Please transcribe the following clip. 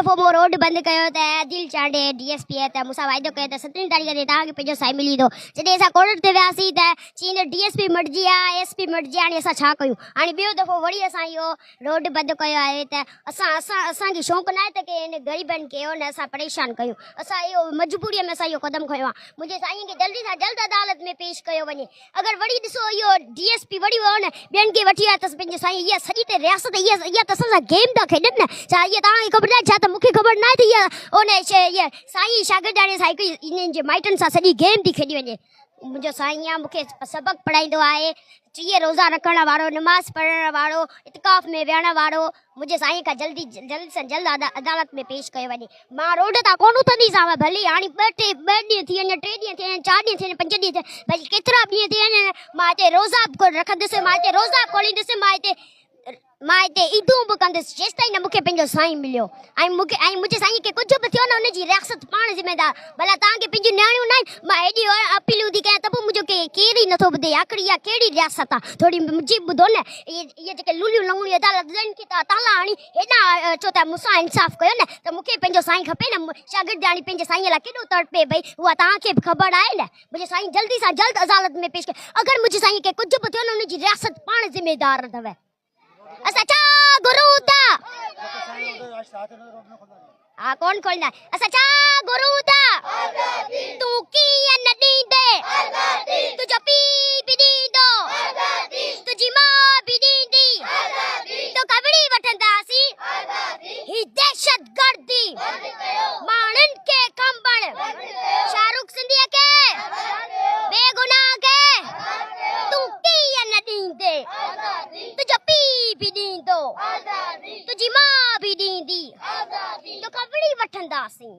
दफ़ो मो रोड बंद कयो त दिल चांडे डीएसपी त मूंसां वाइदो कयो त 17 तारीख़ ते तव्हांखे पंहिंजो साईं मिली वेंदो। जॾहिं असां कोर्ट ते वियासीं त चईं डीएसपी मटिजी आहे, एसपी मटिजी आहे, हाणे असां छा कयूं। हाणे ॿियो दफ़ो वरी असां इहो रोड बंदि कयो आहे त असांखे शौक़ु न आहे त की हिन ग़रीबनि खे न असां परेशान कयूं। असां इहो मजबूरीअ में असां इहो क़दम खयो आहे। मुंहिंजे साईं खे जल्दी सां जल्द अदालत में पेश कयो वञे। अगरि वरी ॾिसो इहो डीएसपी वरी वियो न ॿियनि खे वठी आया अथसि पंहिंजे साईं, इहा सॼी त रियासत इहा त असां सां गेम था खेॾनि न। छा इहा तव्हांखे ख़बर न आहे? छा त मूंखे ख़बर न आहे त इहा इहा साईं शागिर्दाणी सां हिकु इन्हनि जे माइटनि सां सॼी गेम थी खेॾी वञे। मुंहिंजो साईं आहे मूंखे सबक़ु पढ़ाईंदो आहे, 30 रोज़ा रखण वारो, नमाज़ पढ़ण वारो, इतिकाफ़ में विहण वारो। मुंहिंजे साईं खां जल्द सां जल्द अदालत में पेश कयो वञे। मां रोड तां कोन उथंदीसांव, भले हाणे ॿ ॾींहं थी वञे, 3 ॾींहं थी वञे, 4 ॾींहं थी वञे, 5 ॾींहं थी भई केतिरा ॾींहं थी वञे, मां हिते रोज़ा रखंदुसि, मां हिते रोज़ा खोलींदुसि, मां हिते ईदूं बि कंदुसि जेसि ताईं न मूंखे पंहिंजो साईं मिलियो। ऐं मुंहिंजे साईं खे कुझु बि थियो न हुनजी रियासत पाण ज़िम्मेदार। भला तव्हांखे पंहिंजी नियाणियूं न आहिनि, मां हेॾी अपीलूं थी कयां त पोइ मुंहिंजो केर ई नथो ॿुधे। आख़िरी इहा कहिड़ी रियासत आहे? थोरी मुंहिंजी ॿुधो न। इहे जेके लुलियूं लंगड़ियूं अदालत जन खे ताला हणी हेॾा चो था मूंसां इंसाफ़ कयो न, त मूंखे पंहिंजो साईं खपे न। शागिर्दाणी पंहिंजे साईं लाइ केॾो तड़पे भई, उहा तव्हांखे बि ख़बर आहे न। मुंहिंजे साईं जल्दी सां जल्द अदालत में पेश कयो। अगरि मुंहिंजे साईं खे कुझु बि थियो न हुनजी रियासत पाण ज़िम्मेदार अथव। असां छा गुरू था? हा कोन खोलंदा। असां छा गुरू था? तूं कीअं न ॾींदे? तुंहिंजो पीउ बि ॾींदो, तुंहिंजी माउ बि ॾींदी, तो कबड़ी वठंदासीं। ही दहशत गर्दी माण्हुनि खे कंबण, शाहरुख सिंधीअ खे बेगुनाह खे तूं कीअं न ॾींदे? तुंहिंजो पीउ बि ॾींदो, तुंहिंजी माउ बि ॾींदी, तो कबड़ी वठंदासीं।